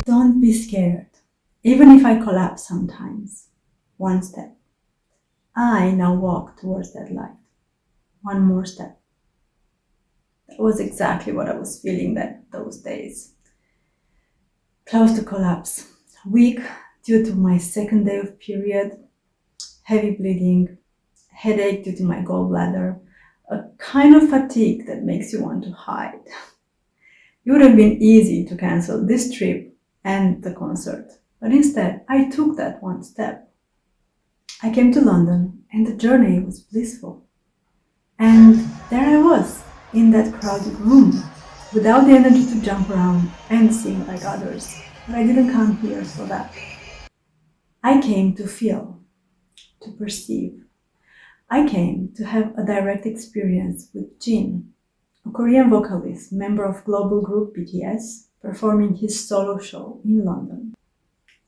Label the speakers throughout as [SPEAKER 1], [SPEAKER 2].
[SPEAKER 1] Don't be scared, even if I collapse sometimes. One step. I now walk towards that light. One more step. That was exactly what I was feeling those days. Close to collapse. Weak due to my second day of period. Heavy bleeding. Headache due to my gallbladder. A kind of fatigue that makes you want to hide. It would have been easy to cancel this trip and the concert, but instead I took that one step. I came to London and the journey was blissful. And there I was, in that crowded room, without the energy to jump around and sing like others. But I didn't come here for that. I came to feel, to perceive. I came to have a direct experience with Jin, a Korean vocalist, member of global group BTS, performing his solo show in London.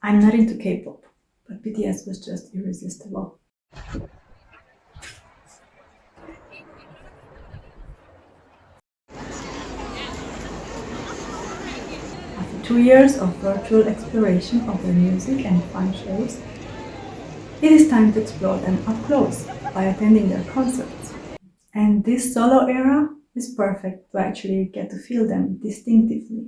[SPEAKER 1] I'm not into K-pop, but BTS was just irresistible. After 2 years of virtual exploration of their music and fun shows, it is time to explore them up close by attending their concerts. And this solo era is perfect to actually get to feel them distinctively.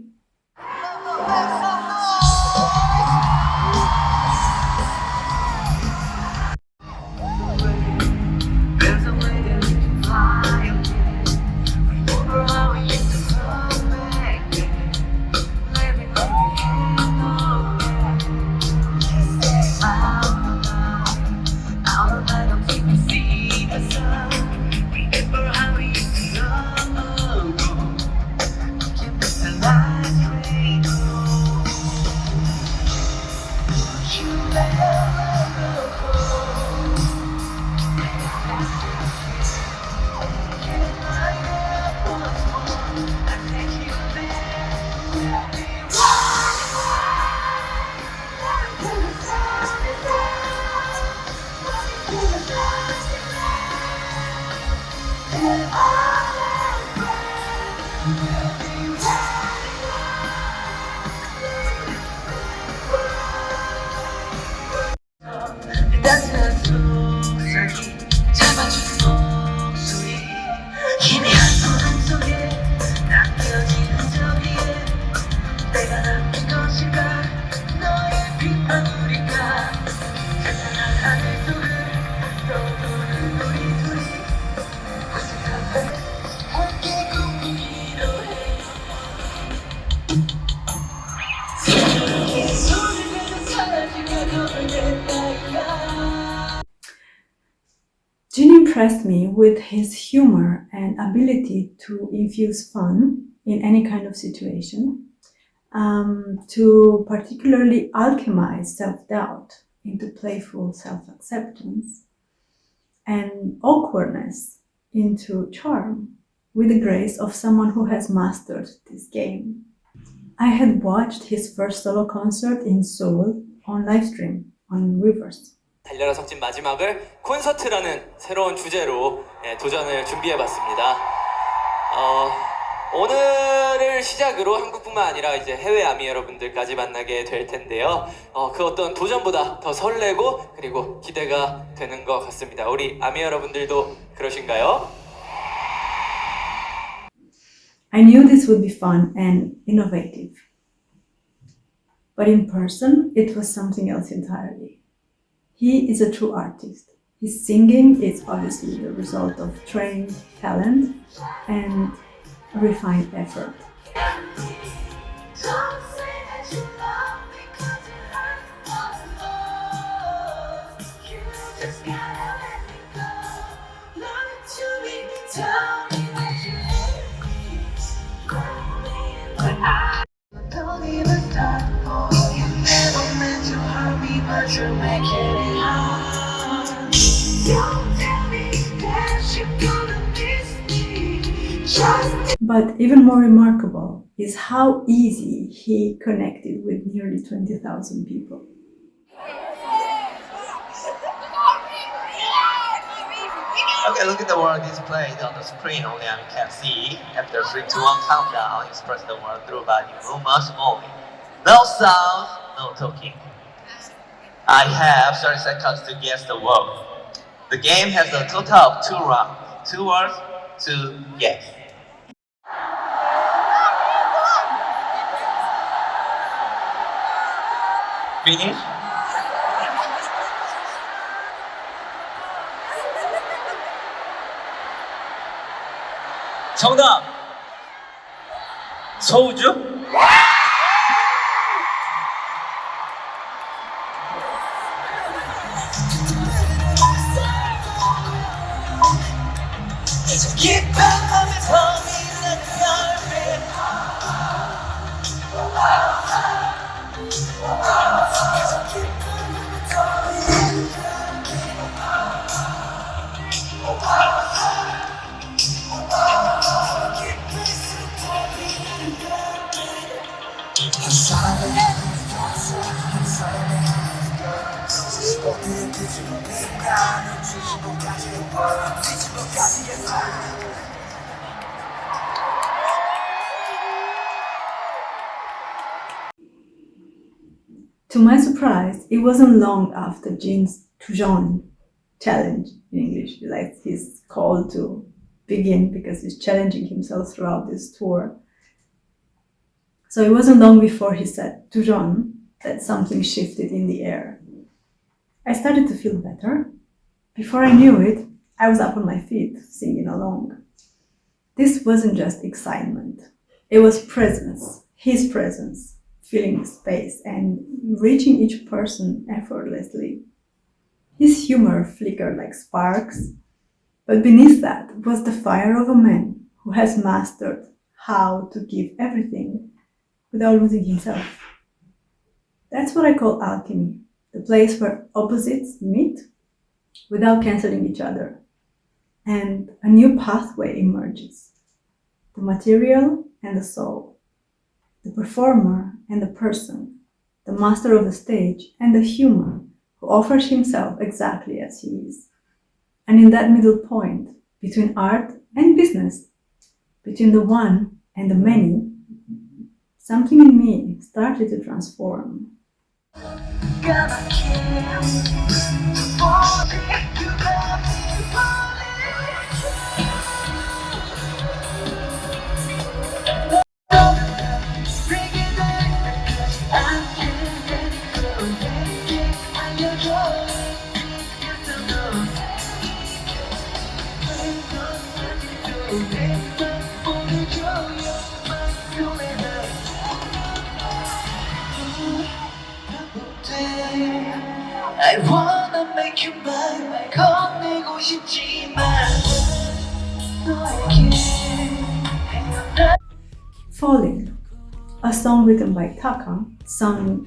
[SPEAKER 1] Jin impressed me with his humor and ability to infuse fun in any kind of situation, to particularly alchemize self-doubt into playful self-acceptance, and awkwardness into charm, with the grace of someone who has mastered this game. I had watched his first solo concert in Seoul on livestream on Weverse.
[SPEAKER 2] 달려라 석진 마지막을 콘서트라는 새로운 주제로 도전을 준비해봤습니다. 오늘을 시작으로 한국뿐만 아니라 이제 해외 아미 여러분들까지 만나게 될 텐데요. 그 어떤 도전보다 더 설레고 그리고 기대가 되는 것 같습니다. 우리 아미 여러분들도 그러신가요?
[SPEAKER 1] I knew this would be fun and innovative. But in person, it was something else entirely. He is a true artist. His singing is obviously the result of trained talent and refined effort. But even more remarkable is how easy he connected with nearly 20,000 people.
[SPEAKER 2] Okay, look at the word displayed on the screen. Only I can see. After 3, 2, 1 countdown, express the word through body movements only. No sound, no talking. I have 30 seconds to guess the word. The game has a total of 2 rounds. 2 words, 2 guess. Finish? 정답! 소우주?
[SPEAKER 1] To my surprise, it wasn't long after Jin's Tujon challenge in English, like his call to begin because he's challenging himself throughout this tour. So it wasn't long before he said Tujon that something shifted in the air. I started to feel better. Before I knew it, I was up on my feet, singing along. This wasn't just excitement. It was presence, his presence, filling space and reaching each person effortlessly. His humor flickered like sparks, but beneath that was the fire of a man who has mastered how to give everything without losing himself. That's what I call alchemy, the place where opposites meet without canceling each other, and a new pathway emerges. The material and the soul, the performer and the person, the master of the stage and the human who offers himself exactly as he is. And in that middle point, between art and business, between the one and the many, something in me started to transform.
[SPEAKER 2] I wanna make you mine. 건네고 싶지만 너에게
[SPEAKER 1] Falling, a song written by Taka, sung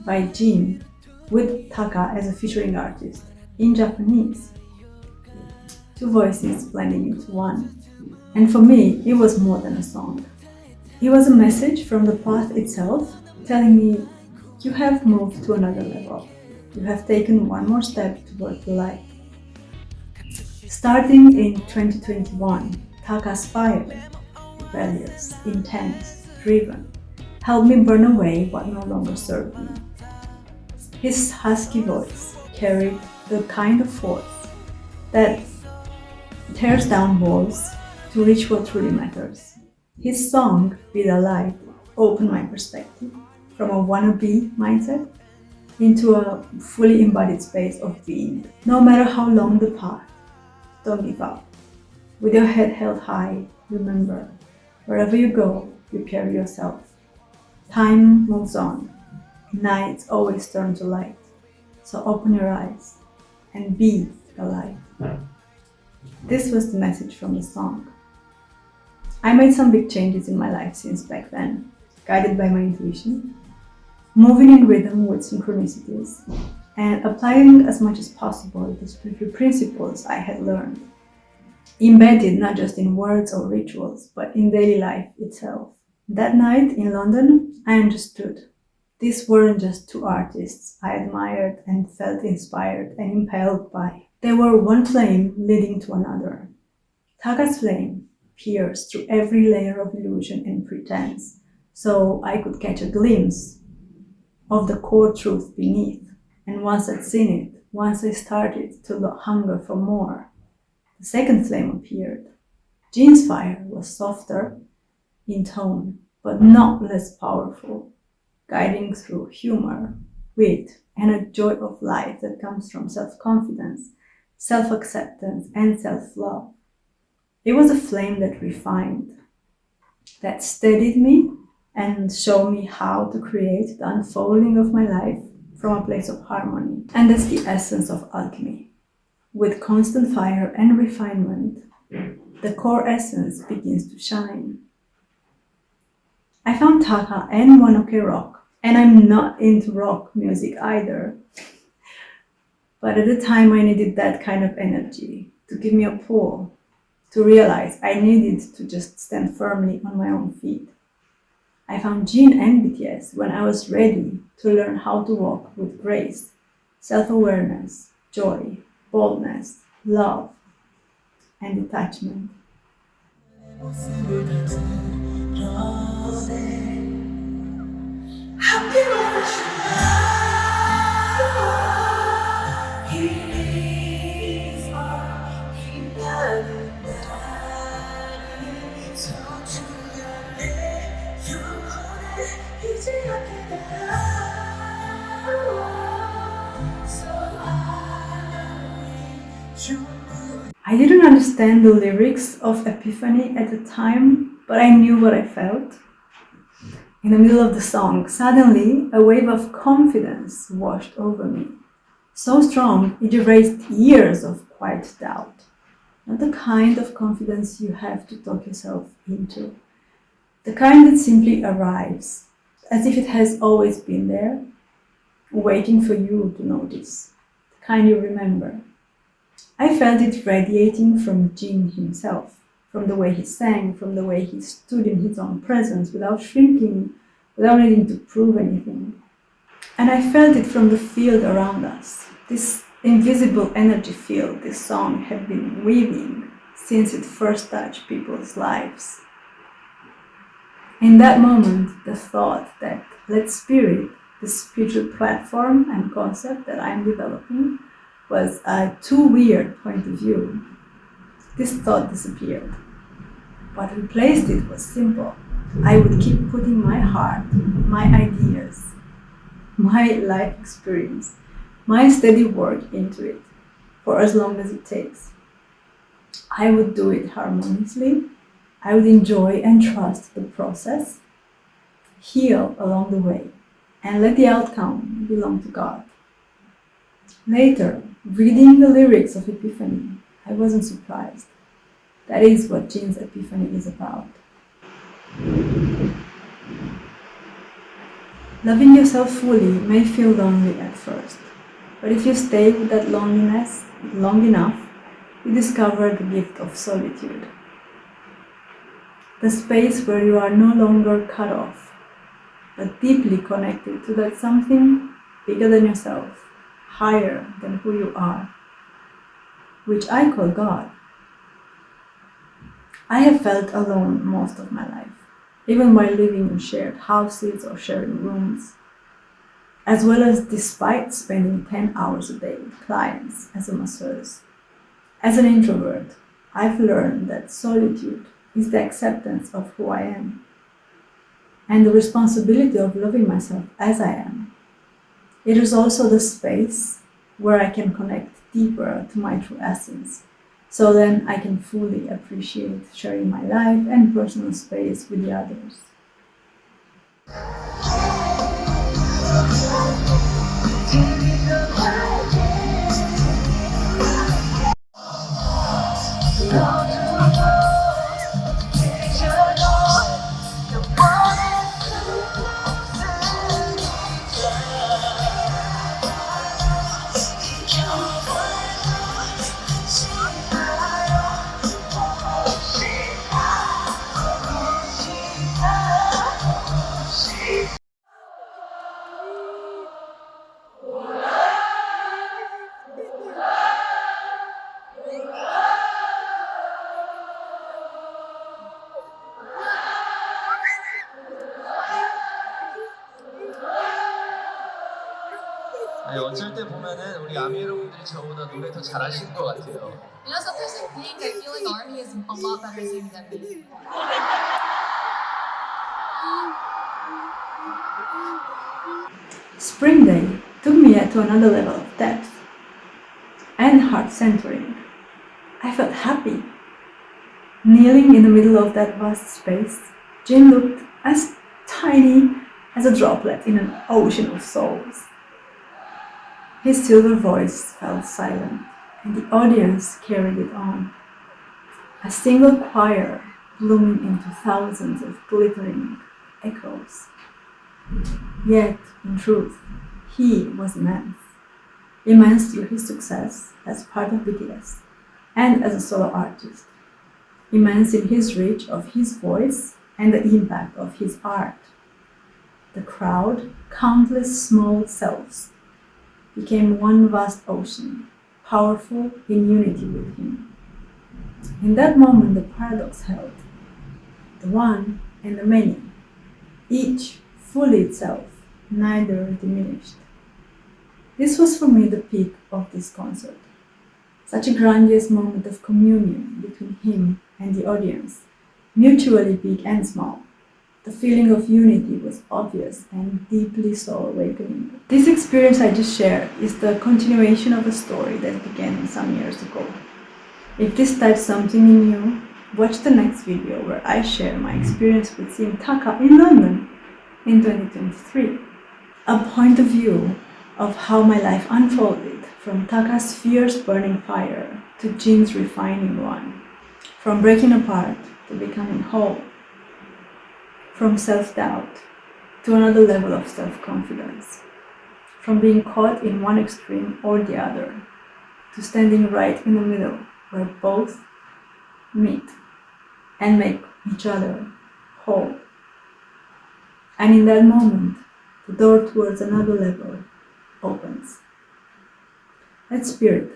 [SPEAKER 1] by Jin, with Taka as a featuring artist, in Japanese. Two voices blending into one. And for me, it was more than a song. It was a message from the path itself, telling me, you have moved to another level. You have taken one more step toward the light. Starting in 2021, Taka's fire, rebellious, intense, driven, helped me burn away what no longer served me. His husky voice carried the kind of force that tears down walls to reach what truly matters. His song, Be the Light, opened my perspective from a wannabe mindset into a fully embodied space of being. No matter how long the path, don't give up. With your head held high, remember, wherever you go, you carry yourself. Time moves on. Nights always turn to light. So open your eyes and be the light. This was the message from the song. I made some big changes in my life since back then, guided by my intuition, moving in rhythm with synchronicities, and applying as much as possible the spiritual principles I had learned, embedded not just in words or rituals, but in daily life itself. That night in London, I understood. These weren't just two artists I admired and felt inspired and impelled by. They were one flame leading to another. Taka's flame pierced through every layer of illusion and pretense, so I could catch a glimpse of the core truth beneath. And once I'd seen it, once I started to hunger for more, the second flame appeared. Jin's fire was softer in tone, but not less powerful, guiding through humor, wit, and a joy of life that comes from self-confidence, self-acceptance, and self-love. It was a flame that refined, that steadied me and showed me how to create the unfolding of my life from a place of harmony. And that's the essence of alchemy. With constant fire and refinement, the core essence begins to shine. I found Taka and One-Ok Rock, and I'm not into rock music either. But at the time I needed that kind of energy to give me a pull, to realize I needed to just stand firmly on my own feet. I found Jin and BTS when I was ready to learn how to walk with grace, self-awareness, joy, boldness, love, and detachment. I didn't understand the lyrics of Epiphany at the time, but I knew what I felt. In the middle of the song, suddenly a wave of confidence washed over me. So strong, it erased years of quiet doubt. Not the kind of confidence you have to talk yourself into. The kind that simply arrives, as if it has always been there, waiting for you to notice. The kind you remember. I felt it radiating from Jin himself, from the way he sang, from the way he stood in his own presence without shrinking, without needing to prove anything. And I felt it from the field around us, this invisible energy field this song had been weaving since it first touched people's lives. In that moment, the thought that let spirit, the spiritual platform and concept that I'm developing, was a too weird point of view. This thought disappeared. What replaced it was simple. I would keep putting my heart, my ideas, my life experience, my steady work into it for as long as it takes. I would do it harmoniously. I would enjoy and trust the process, heal along the way, and let the outcome belong to God. Later, reading the lyrics of Epiphany, I wasn't surprised. That is what Jin's Epiphany is about. Loving yourself fully may feel lonely at first, but if you stay with that loneliness long enough, you discover the gift of solitude. The space where you are no longer cut off, but deeply connected to that something bigger than yourself, higher than who you are, which I call God. I have felt alone most of my life, even while living in shared houses or sharing rooms, as well as despite spending 10 hours a day with clients as a masseuse. As an introvert, I've learned that solitude is the acceptance of who I am and the responsibility of loving myself as I am. It is also the space where I can connect deeper to my true essence, so then I can fully appreciate sharing my life and personal space with the others.
[SPEAKER 2] 어쩔 때 보면은 우리 아미 여러분들이 저보다 노래 더 잘하시는 것 같아요.
[SPEAKER 3] You know, sometimes I think I feel like Army is a lot better singing than me.
[SPEAKER 1] Spring Day took me to another level of depth and heart centering. I felt happy. Kneeling in the middle of that vast space, Jin looked as tiny as a droplet in an ocean of souls. His silver voice fell silent, and the audience carried it on. A single choir blooming into thousands of glittering echoes. Yet, in truth, he was immense. Immense through his success as part of BTS and as a solo artist. Immense in his reach of his voice and the impact of his art. The crowd, countless small selves, became one vast ocean, powerful in unity with him. In that moment, the paradox held. The one and the many, each fully itself, neither diminished. This was for me the peak of this concert. Such a grandiose moment of communion between him and the audience, mutually big and small. The feeling of unity was obvious and deeply soul-awakening. This experience I just shared is the continuation of a story that began some years ago. If this touched something in you, watch the next video where I share my experience with seeing Taka in London in 2023. A point of view of how my life unfolded from Taka's fierce burning fire to Jin's refining one. From breaking apart to becoming whole. From self-doubt to another level of self-confidence. From being caught in one extreme or the other to standing right in the middle where both meet and make each other whole. And in that moment, the door towards another level opens. Let spirit